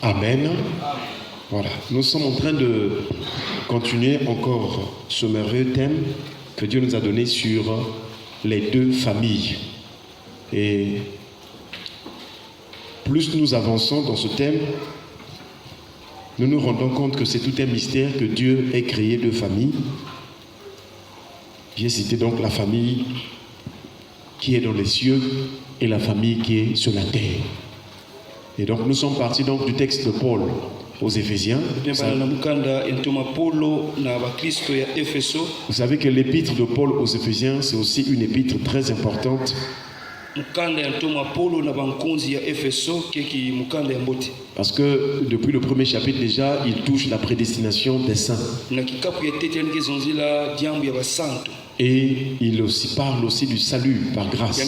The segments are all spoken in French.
Amen. Voilà, nous sommes en train de continuer encore ce merveilleux thème que Dieu nous a donné sur les deux familles. Et plus nous avançons dans ce thème, nous nous rendons compte que c'est tout un mystère que Dieu ait créé deux familles. J'ai cité donc la famille qui est dans les cieux et la famille qui est sur la terre. Et donc nous sommes partis donc du texte de Paul aux Éphésiens. Vous savez que l'épître de Paul aux Éphésiens, c'est aussi une épître très importante. Parce que depuis le premier chapitre déjà, il touche la prédestination des saints. Et il aussi parle aussi du salut par grâce.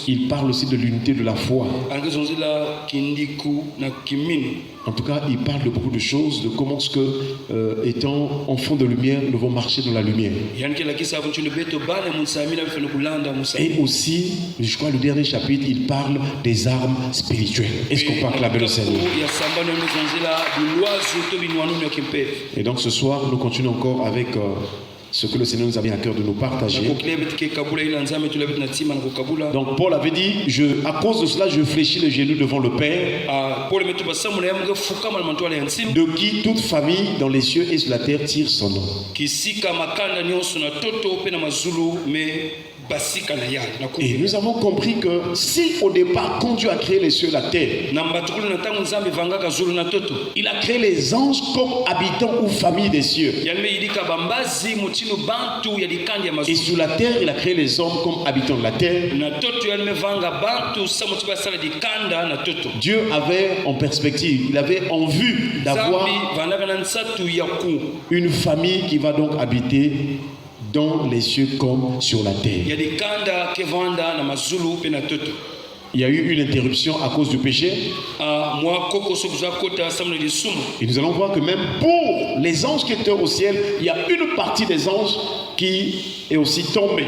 Il parle aussi de l'unité de la foi. En tout cas, il parle de beaucoup de choses, de comment ce que, étant enfants de lumière, nous devons marcher dans la lumière. Et aussi, je crois, le dernier chapitre, il parle des armes spirituelles. Est-ce qu'on peut acclamer le Seigneur? Et donc ce soir, nous continuons encore avec ce que le Seigneur nous avait à cœur de nous partager. Donc Paul avait dit, à cause de cela, je fléchis les genoux devant le Père, de qui toute famille dans les cieux et sur la terre tire son nom. Et nous avons compris que si au départ, quand Dieu a créé les cieux et la terre, il a créé les anges comme habitants ou famille des cieux. Et sur la terre, il a créé les hommes comme habitants de la terre. Dieu avait en perspective, il avait en vue d'avoir une famille qui va donc habiter dans les cieux comme sur la terre. Il y a eu une interruption à cause du péché. Et nous allons voir que même pour les anges qui étaient au ciel, il y a une partie des anges qui est aussi tombée.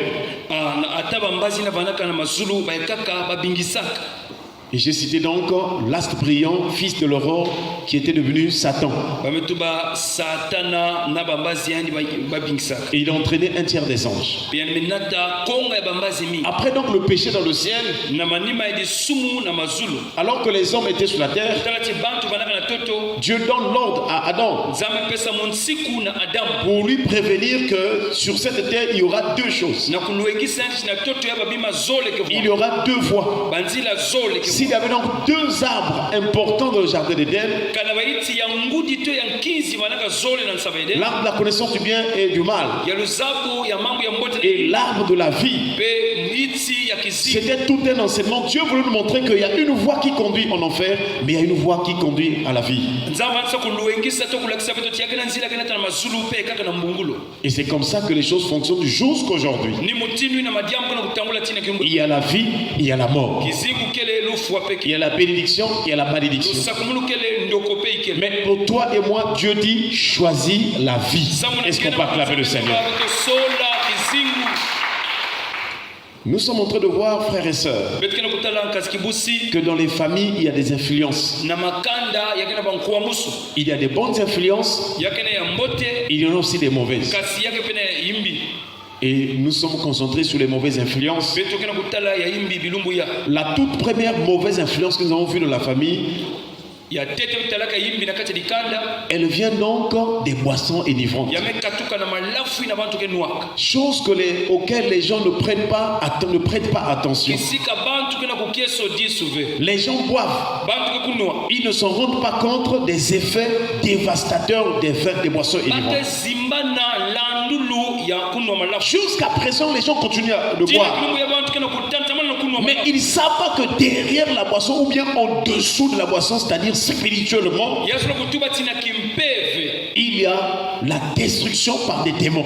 Et j'ai cité donc l'astre brillant, fils de l'aurore, qui était devenu Satan. Et il a entraîné un tiers des anges. Après donc le péché dans le ciel, alors que les hommes étaient sur la terre, Dieu donne l'ordre à Adam pour lui prévenir que sur cette terre, il y aura deux choses. Il y aura deux voies. S'il y avait donc deux arbres importants dans le jardin d'Éden, l'arbre de la connaissance du bien et du mal et l'arbre de la vie, c'était tout un enseignement. Dieu voulait nous montrer qu'il y a une voie qui conduit en enfer, mais il y a une voie qui conduit à la vie. Et c'est comme ça que les choses fonctionnent jusqu'aujourd'hui. Il y a la vie, il y a la mort. Il y a la bénédiction, il y a la malédiction. Mais pour toi et moi, Dieu dit, choisis la vie. Est-ce qu'on peut acclamer le Seigneur? Nous sommes en train de voir, frères et sœurs, que dans les familles, il y a des influences. Il y a des bonnes influences, il y en a aussi des mauvaises. Et nous sommes concentrés sur les mauvaises influences. La toute première mauvaise influence que nous avons vue dans la famille, elle vient donc des boissons enivrantes. Chose auxquelles les gens ne prêtent pas attention. Les gens boivent. Ils ne s'en rendent pas compte des effets dévastateurs des boissons enivrantes. Jusqu'à présent, les gens continuent de boire. Mais ils ne savent pas que derrière la boisson, ou bien en dessous de la boisson, c'est-à-dire spirituellement, il y a la destruction par des démons.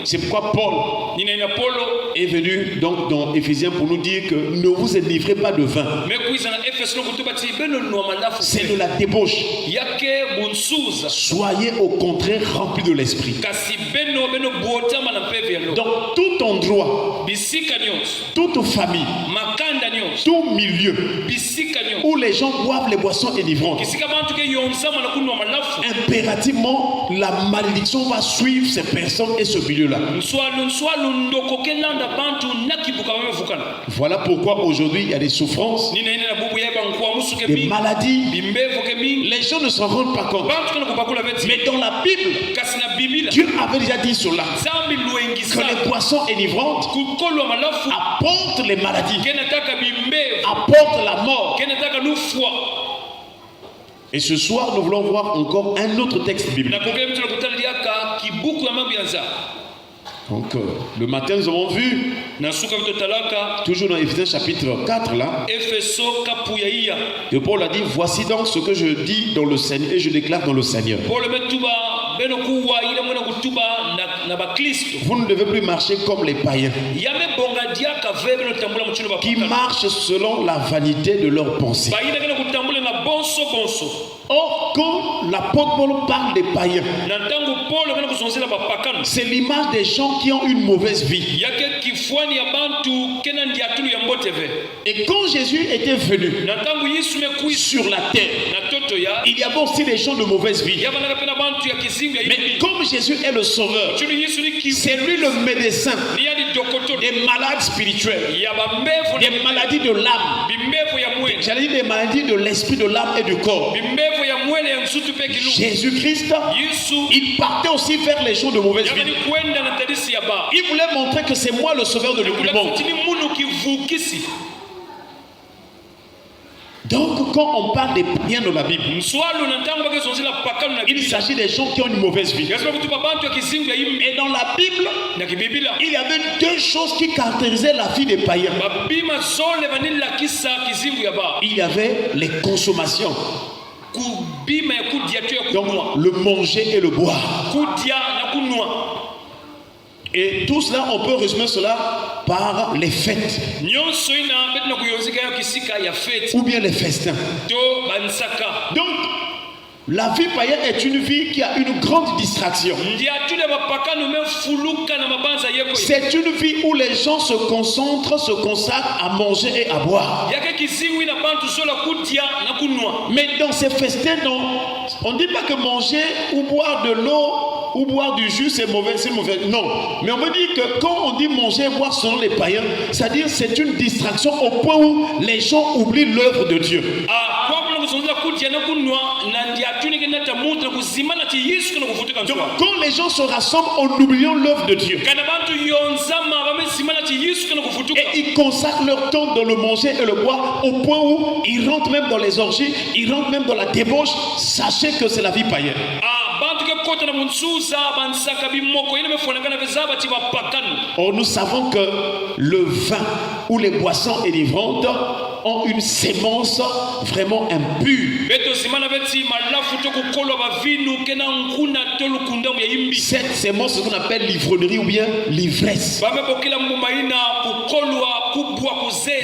C'est pourquoi Paul est venu donc dans Éphésiens pour nous dire que ne vous livrez pas de vin. C'est de la débauche. Soyez au contraire remplis de l'esprit. Dans tout endroit, toute famille, tout milieu où les gens boivent les boissons énivrantes, impérativement la malédiction va suivre ces personnes et ce milieu-là. Voilà pourquoi aujourd'hui il y a des souffrances, des maladies. Les gens ne s'en rendent pas compte. Mais dans la Bible, Dieu avait déjà dit cela, que les boissons énivrantes apportent les maladies, apportent la mort. Et ce soir, nous voulons voir encore un autre texte biblique. Donc, le matin, nous avons vu, toujours dans Éphésiens chapitre 4, là, et Paul a dit, voici donc ce que je dis dans le Seigneur, et je déclare dans le Seigneur. Vous ne devez plus marcher comme les païens, qui marchent selon la vanité de leurs pensées. Or, quand l'apôtre Paul parle des païens, c'est l'image des gens qui ont une mauvaise vie. Et quand Jésus était venu sur la terre, il y avait aussi des gens de mauvaise vie. Mais comme Jésus est le sauveur, c'est lui le médecin des malades spirituels, des maladies de l'âme, j'allais dire des maladies de l'esprit, de l'âme et du corps. Jésus-Christ, il partait aussi vers les gens de mauvaise vie. Il voulait montrer que c'est moi le sauveur de monde. Donc, quand on parle des païens de la Bible, il s'agit des gens qui ont une mauvaise vie. Et dans la Bible, il y avait deux choses qui caractérisaient la vie des païens. Il y avait les consommations. Donc, le manger et le boire. Et tout cela, on peut résumer cela par les fêtes. Ou bien les festins. Donc, la vie païenne est une vie qui a une grande distraction. C'est une vie où les gens se consacrent à manger et à boire. Mais dans ces festins, on ne dit pas que manger ou boire de l'eau ou boire du jus c'est mauvais, non. Mais on veut dire que quand on dit manger et boire selon les païens, c'est-à-dire c'est une distraction au point où les gens oublient l'œuvre de Dieu. Donc, quand les gens se rassemblent en oubliant l'œuvre de Dieu et ils consacrent leur temps dans le manger et le boire au point où ils rentrent même dans les orgies, ils rentrent même dans la débauche, sachez que c'est la vie païenne. Or nous savons que le vin ou les boissons énivrantes ont une sémence vraiment impure. Cette sémence, c'est ce qu'on appelle l'ivronnerie ou bien l'ivresse.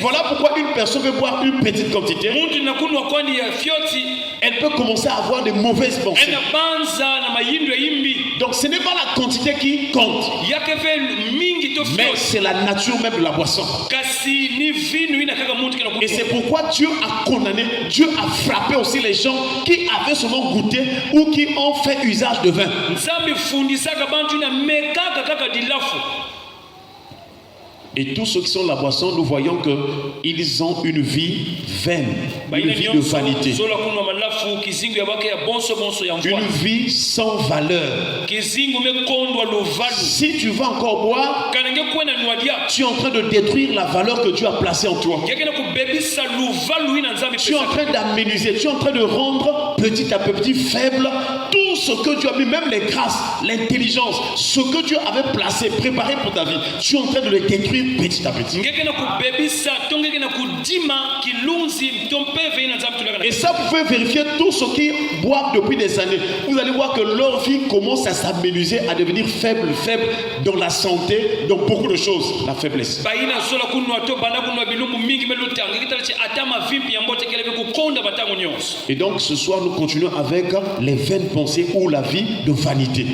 Voilà pourquoi une personne veut boire une petite quantité. Elle peut commencer à avoir de mauvaises pensées. Donc ce n'est pas la quantité qui compte, mais c'est la nature même de la boisson. Et c'est pourquoi Dieu a condamné, Dieu a frappé aussi les gens qui avaient seulement goûté ou qui ont fait usage de vin. Et tous ceux qui sont la boisson, nous voyons qu'ils ont une vie vaine, une vie de vanité, une vie sans valeur. Si tu vas encore boire, tu es en train de détruire la valeur que Dieu a placée en toi. Tu es en train d'aménuiser, tu es en train de rendre petit à petit faible tout tout ce que Dieu a mis, même les grâces, l'intelligence, ce que Dieu avait placé, préparé pour ta vie, tu es en train de le détruire petit à petit. Et ça, vous pouvez vérifier tous ceux qui boivent depuis des années. Vous allez voir que leur vie commence à s'aménuiser, à devenir faible dans la santé, dans beaucoup de choses, la faiblesse. Et donc ce soir, nous continuons avec les vaines pensées ou la vie de vanité.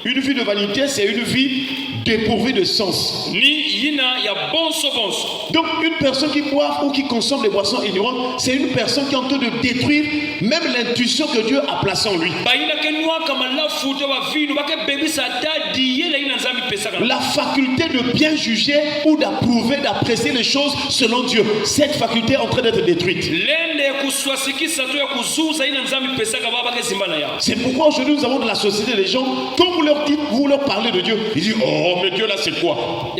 Une vie de vanité, c'est une vie dépourvue de sens. Donc une personne qui boit ou qui consomme les boissons ignorantes, c'est une personne qui est en train de détruire même l'intuition que Dieu a placée en lui. La faculté de bien juger ou d'approuver, d'apprécier les choses selon Dieu, cette faculté est en train d'être détruite. C'est pourquoi aujourd'hui nous avons de la société des gens, quand vous leur dites, vous leur parlez de Dieu, ils disent oh mais Dieu là c'est quoi?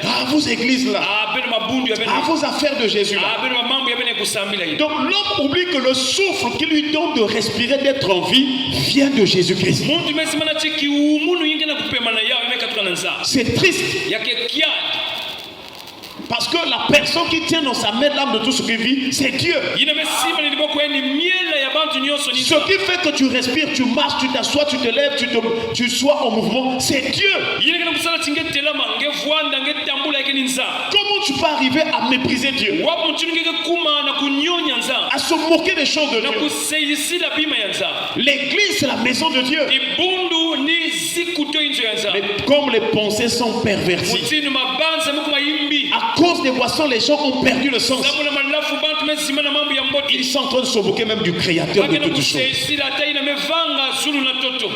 Ah vos églises là, ah vos affaires de Jésus là. Donc l'homme oublie que le souffle qui lui donne de respirer, d'être en vie, vient de Jésus-Christ. C'est triste. Parce que la personne qui tient dans sa main l'âme de tout ce qui vit, c'est Dieu. Ce qui fait que tu respires, tu marches, tu t'assois, tu te lèves, tu sois en mouvement, c'est Dieu. Comment tu peux arriver à mépriser Dieu, à se moquer des choses de Dieu? L'église, c'est la maison de Dieu. Mais comme les pensées sont perverties, à cause des boissons, les gens ont perdu le sens. Ils sont en train de se moquer même du Créateur de toutes choses.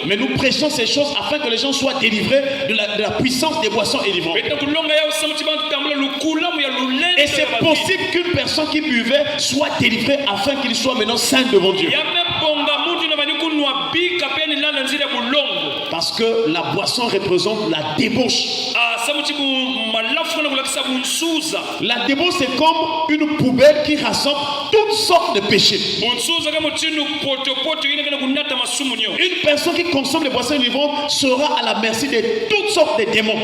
Mais nous prêchons ces choses afin que les gens soient délivrés de la puissance des boissons enivrants. Et c'est possible qu'une personne qui buvait soit délivrée afin qu'il soit maintenant saint devant Dieu. Parce que la boisson représente la débauche. La débauche, c'est comme une poubelle qui rassemble toutes sortes de péchés. Une personne qui consomme les boissons enivrantes sera à la merci de toutes sortes de démons.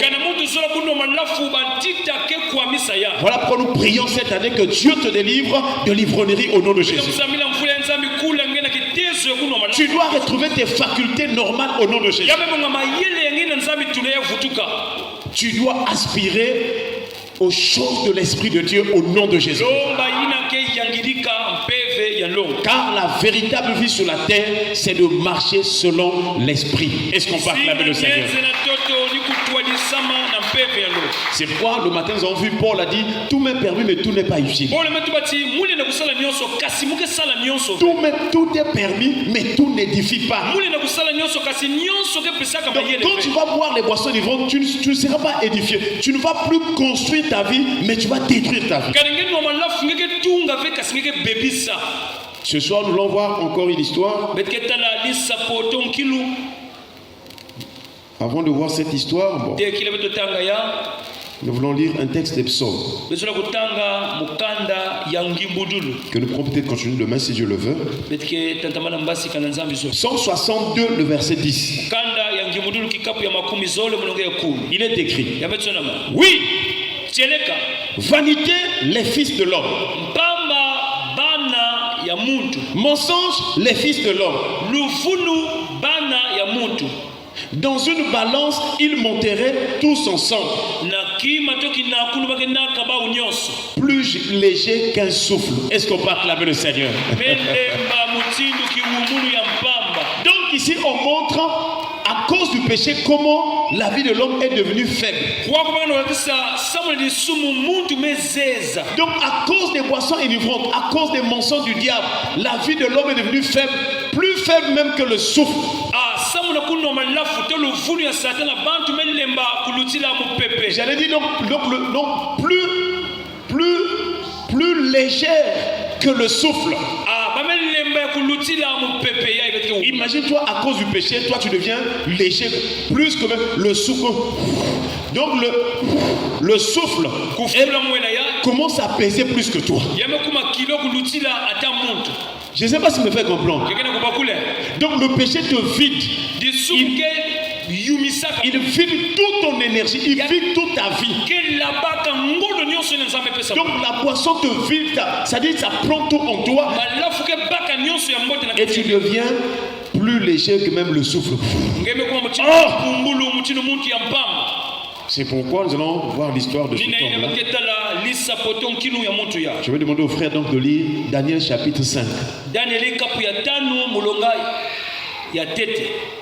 Voilà pourquoi nous prions cette année que Dieu te délivre de l'ivrognerie au nom de Jésus. Tu dois retrouver tes facultés normales au nom de Jésus. Tu dois aspirer aux choses de l'Esprit de Dieu au nom de Jésus. Car la véritable vie sur la terre, c'est de marcher selon l'Esprit. Est-ce qu'on peut acclamer le Seigneur? C'est pourquoi le matin nous avons vu Paul a dit tout m'est permis mais tout n'est pas utile. Tout est permis mais tout n'édifie pas. Donc, quand tu vas boire les boissons enivrantes, tu ne seras pas édifié. Tu ne vas plus construire ta vie mais tu vas détruire ta vie. Ce soir nous allons voir encore une histoire. Avant de voir cette histoire, bon, nous voulons lire un texte des psaumes que nous pourrons peut-être continuer demain si Dieu le veut. Psaume 62, le verset 10. Il est écrit: oui, vanité les fils de l'homme, mensonge les fils de l'homme. Dans une balance, ils monteraient tous ensemble, plus léger qu'un souffle. Est-ce qu'on peut acclamer le Seigneur? Donc ici, on montre à cause du péché comment la vie de l'homme est devenue faible. Donc à cause des boissons enivrantes, à cause des mensonges du diable, la vie de l'homme est devenue faible, plus faible même que le souffle. J'allais dire donc plus légère que le souffle. Imagine-toi, à cause du péché, toi tu deviens léger, plus que même le souffle. Donc le souffle commence à peser plus que toi. Je ne sais pas si me fait comprendre. Donc le péché te vide. Il vide toute ton énergie, il vide toute ta vie. Donc la boisson te vide, c'est-à-dire que ça prend tout en toi. Et tu deviens plus léger que même le souffle. C'est pourquoi nous allons voir l'histoire de ce homme-là. Je vais demander aux frères donc de lire Daniel chapitre 5.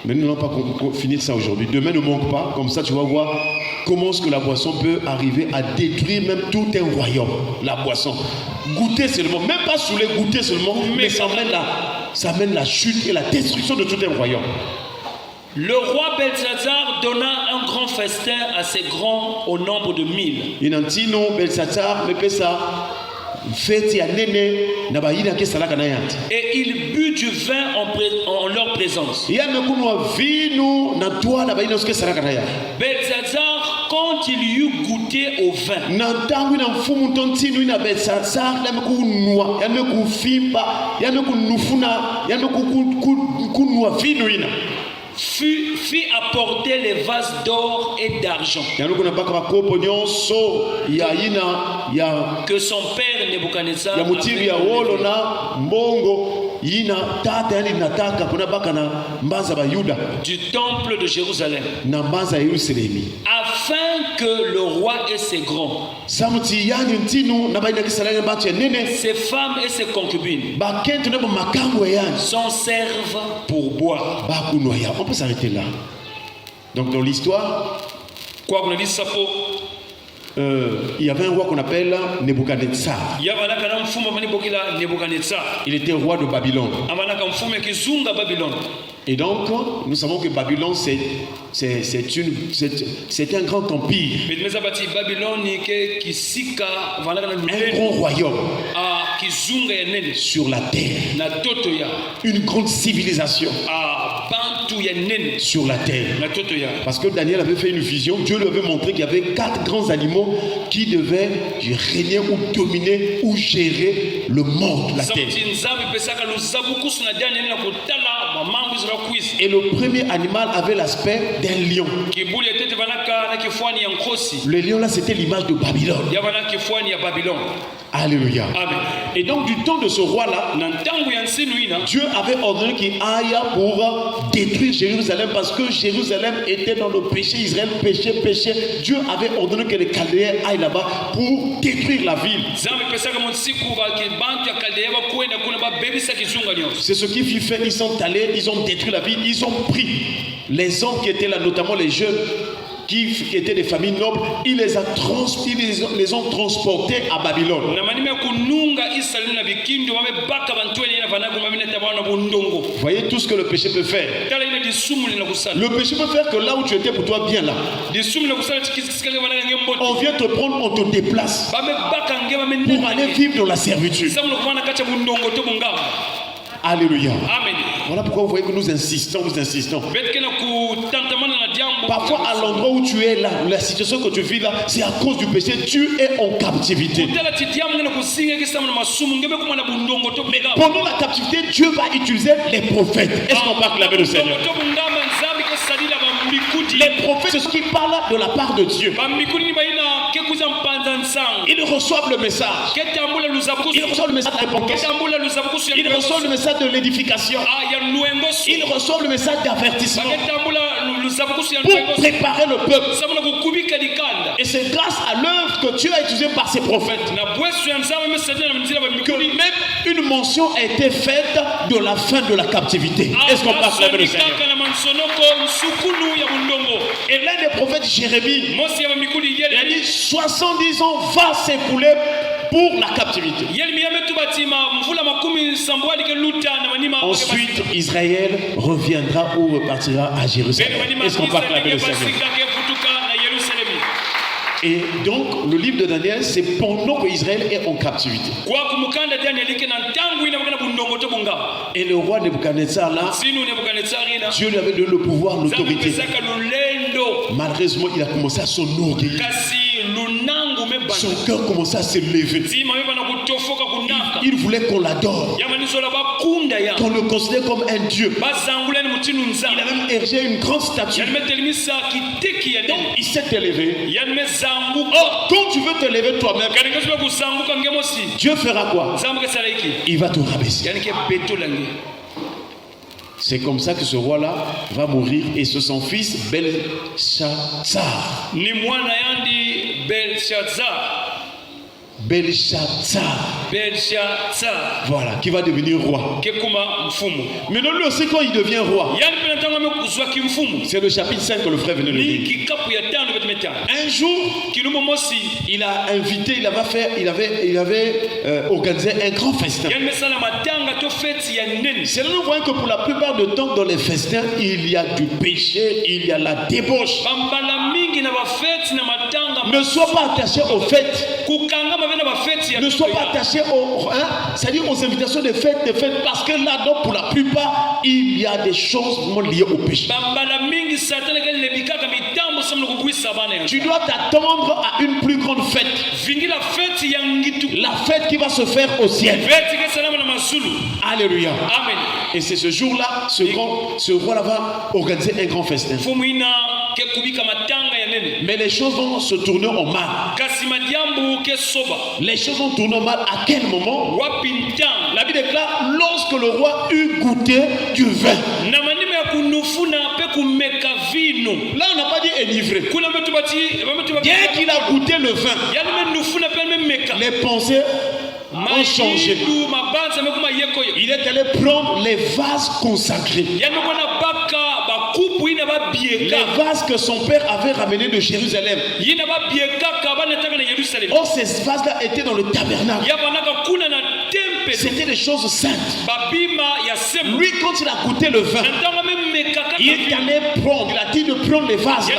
Mais nous n'allons pas finir ça aujourd'hui. Demain ne manque pas. Comme ça, tu vas voir comment est-ce que la boisson peut arriver à détruire même tout un royaume. La boisson. Goûter seulement, même pas saouler, goûter seulement, mais ça mène la chute et la destruction de tout un royaume. Le roi Belshazzar donna un grand festin à ses grands au nombre de 1000. Et il but du vin en leur présence. Belshazzar, quand il eut goûté au vin, fit apporter les vases d'or et d'argent que son père Nebuchadnezzar du temple de Jérusalem, afin que le roi et ses grands, ses femmes et ses concubines s'en servent pour boire. On peut s'arrêter là. Donc dans l'histoire, il y avait un roi qu'on appelle Nebuchadnezzar. Il était roi de Babylone. Et donc, nous savons que Babylone, c'est un grand empire. Un grand royaume sur la terre. Une grande civilisation sur la terre. Parce que Daniel avait fait une vision. Dieu lui avait montré qu'il y avait 4 grands animaux qui devaient régner ou dominer ou gérer le monde, la terre. Et le premier animal avait l'aspect d'un lion. Le lion là, c'était l'image de Babylone. Alléluia. Amen. Et donc du temps de ce roi là, Dieu avait ordonné qu'il aille pour détruire Jérusalem, parce que Jérusalem était dans le péché. Israël péchait. Dieu avait ordonné que les Chaldéens aillent là-bas pour détruire la ville. C'est ce qui fut fait. Ils sont allés, ils ont détruit la ville, ils ont pris les hommes qui étaient là, notamment les jeunes qui étaient des familles nobles, ils les ont transportés à Babylone. Voyez tout ce que le péché peut faire. Le péché peut faire que là où tu étais pour toi bien là, on vient te prendre, on te déplace pour aller vivre dans la servitude. Alléluia. Amen. Voilà pourquoi vous voyez que nous insistons. Parfois à l'endroit où tu es là, la situation que tu vis là, c'est à cause du péché, tu es en captivité. Mais pendant la captivité, Dieu va utiliser les prophètes. Est-ce qu'on peut acclamer le Seigneur? Les prophètes, c'est ce qui parle de la part de Dieu. Ils reçoivent le message. Ils reçoivent le message de repentance. Ils reçoivent le message de l'édification. Ils reçoivent le message d'avertissement pour préparer le peuple. Et c'est grâce à l'œuvre que Dieu a utilisée par ses prophètes que même une mention a été faite de la fin de la captivité. Est-ce qu'on peut acclamer le Seigneur? Et l'un des prophètes, Jérémie, il a dit 70 ans va s'écouler pour la captivité. Ensuite, Israël reviendra ou repartira à Jérusalem. Est-ce qu'on peut acclamer le Seigneur? Et donc, le livre de Daniel, c'est pendant qu'Israël est en captivité. Et le roi Nebuchadnezzar, là, Dieu lui avait donné le pouvoir, l'autorité. Malheureusement, il a commencé à s'enorgueillir. Son cœur commençait à se lever. Il voulait qu'on l'adore, qu'on le considère comme un Dieu. Il a même érigé une grande statue. Donc, il s'est élevé. Oh, quand tu veux te lever toi-même, Dieu fera quoi? Il va te rabaisser. C'est comme ça que ce roi-là va mourir et c'est son fils Belshazzar. Belshazzar. Voilà, qui va devenir roi. Maintenant, lui aussi, quand il devient roi, c'est le chapitre 5 que le frère venait de lire. Un jour, il a invité, il avait organisé un grand festin. C'est là nous voyons que pour la plupart du temps, dans les festins, il y a du péché, il y a la débauche. Ne sois pas attaché aux fêtes. Ne sois pas attaché c'est-à-dire aux invitations de fêtes, parce que là-dedans, pour la plupart, il y a des choses liées au péché. Tu dois t'attendre à une plus grande fête. La fête qui va se faire au ciel. Alléluia. Amen. Et c'est ce jour-là, ce roi-là va organiser un grand festin. Mais les choses vont se tourner en mal. Les choses vont tourner en mal à quel moment? La Bible déclare lorsque le roi eut goûté du vin. Là on n'a pas dit enivré. Dès qu'il a goûté le vin, les pensées ont changé. Il est allé prendre les vases consacrés. Les vases que son père avait ramenés de Jérusalem. Oh, ces vases-là étaient dans le tabernacle. C'était des choses saintes. Lui, quand il a goûté le vin, il est allé prendre, il a dit de prendre les vases.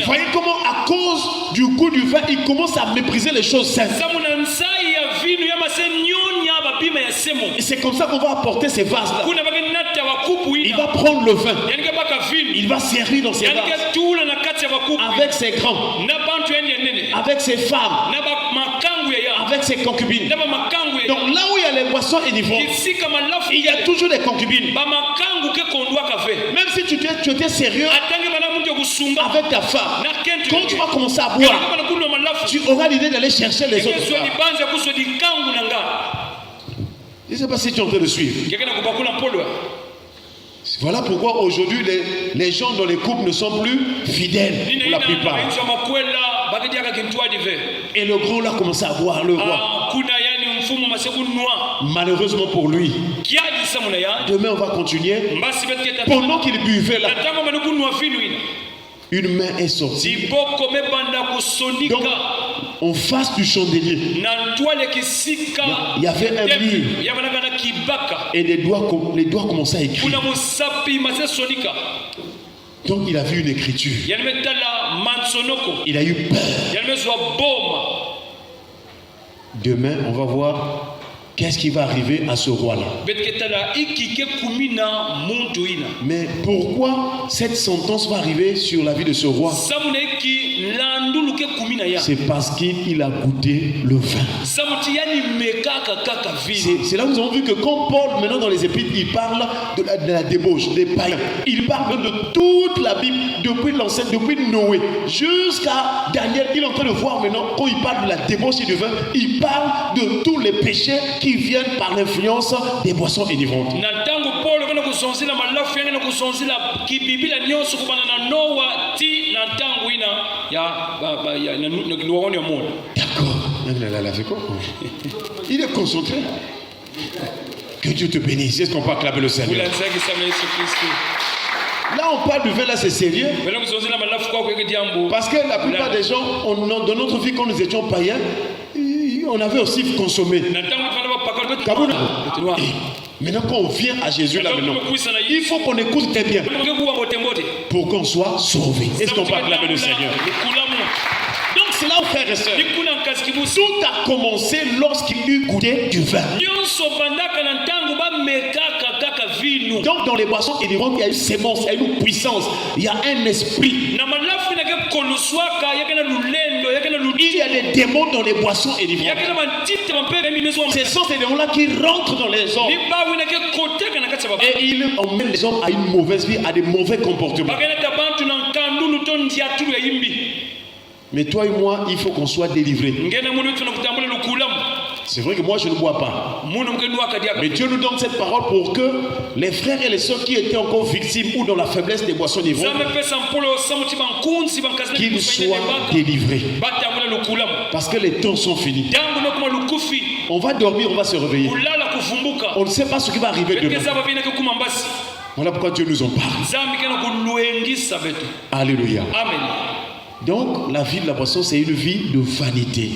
Voyez comment, à cause du goût du vin, il commence à mépriser les choses saintes. Et c'est comme ça qu'on va apporter ces vases-là. Il va prendre le vin. Il va servir dans ses vases. Avec ses grands. Avec ses femmes. Avec ses concubines. Donc là où il y a les boissons énivrantes, il y a toujours des concubines. Même si tu étais sérieux avec ta femme, quand tu vas commencer à boire, tu auras l'idée d'aller chercher les autres femmes. Je ne sais pas si tu es en train de suivre. Voilà pourquoi aujourd'hui les gens dans les couples ne sont plus fidèles pour la plupart. Et le grand là commence à boire, le roi. Malheureusement pour lui, demain on va continuer. Pendant qu'il buvait là, une main est sortie. Donc, en face du chandelier, il y avait un mur. Et les doigts commençaient à écrire. Donc il a vu une écriture. Il a eu peur. Demain, on va voir qu'est-ce qui va arriver à ce roi-là. Mais pourquoi cette sentence va arriver sur la vie de ce roi? C'est parce qu'il a goûté le vin. C'est là où nous avons vu que quand Paul, maintenant dans les Épîtres, il parle de la débauche, des païens. Il parle de toute la Bible, depuis l'ancien, depuis Noé, jusqu'à Daniel. Il est en train de voir maintenant, quand il parle de la débauche et du vin, il parle de tous les péchés qui viennent par l'influence des boissons énivrantes. D'accord. Il est concentré. Que Dieu te bénisse. Est-ce qu'on peut acclamer le Seigneur? Là, on parle du vin, là, c'est sérieux. Parce que la plupart des gens, dans notre vie, quand nous étions païens, on avait aussi consommé. Maintenant, quand on vient à Jésus, là, maintenant, il faut qu'on écoute très bien pour qu'on soit sauvé. Est-ce qu'on peut acclamer le Seigneur? cela, frères et sœurs, tout a commencé lorsqu'il eut goûté du vin. Donc dans les boissons enivrants, il y a une sémence, il y a une puissance, il y a un esprit. Il y a des démons dans les boissons enivrants. Ce sont ces démons-là qui rentrent dans les hommes. Et ils emmènent les hommes à une mauvaise vie, à des mauvais comportements. Mais toi et moi, il faut qu'on soit délivrés. C'est vrai que moi je ne bois pas. Mais Dieu nous donne cette parole pour que les frères et les sœurs qui étaient encore victimes ou dans la faiblesse des boissons enivrants, qu'ils soient délivrés. Parce que les temps sont finis. On va dormir, on va se réveiller. On ne sait pas ce qui va arriver demain. Voilà pourquoi Dieu nous en parle. Alléluia. Amen. Donc la vie de la boisson, c'est une vie de vanité.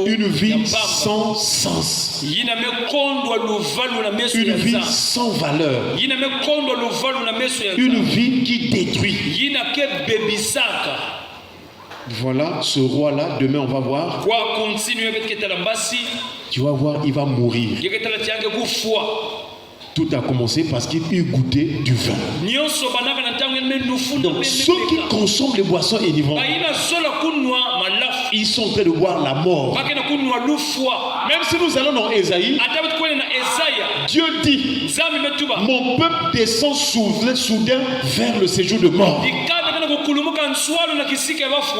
Une vie sans sens. Une vie sans valeur. Une vie qui détruit. Voilà, ce roi-là, demain on va voir. Tu vas voir, il va mourir. Tout a commencé parce qu'il eut goûté du vin. Donc ceux qui consomment les boissons enivrantes, ils sont en train de boire la mort. Même si nous allons dans Ésaïe, Dieu dit: mon peuple descend soudain vers le séjour de mort.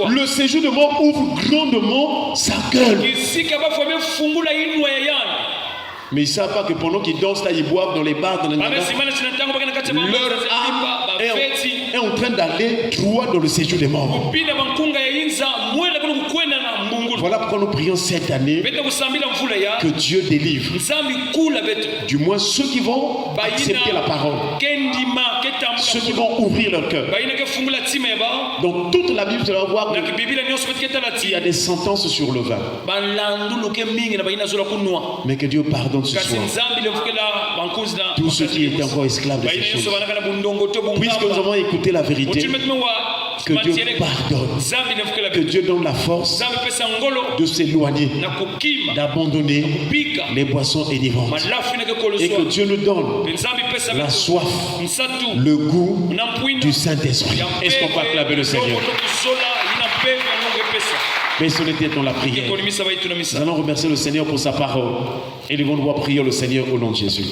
Le séjour de mort ouvre grandement sa gueule. Mais ils ne savent pas que pendant qu'ils dansent là, ils boivent dans les bars, dans les magasins, leur âme est en train d'aller droit dans le séjour des morts. Voilà pourquoi nous prions cette année que Dieu délivre. Du moins ceux qui vont accepter la parole, ceux qui vont ouvrir leur cœur. Donc toute la Bible, tu vas voir qu'il y a des sentences sur le vin. Mais que Dieu pardonne ce soir tous ceux qui étaient encore esclaves de ces choses. Puisque nous avons écouté la vérité, que Dieu pardonne, que Dieu donne la force de s'éloigner, d'abandonner les boissons enivrantes, et que Dieu nous donne la soif, le goût du Saint-Esprit. Est-ce qu'on peut acclamer le Seigneur? Mais ce n'était dans la prière. Nous allons remercier le Seigneur pour sa parole et nous allons prier le Seigneur au nom de Jésus.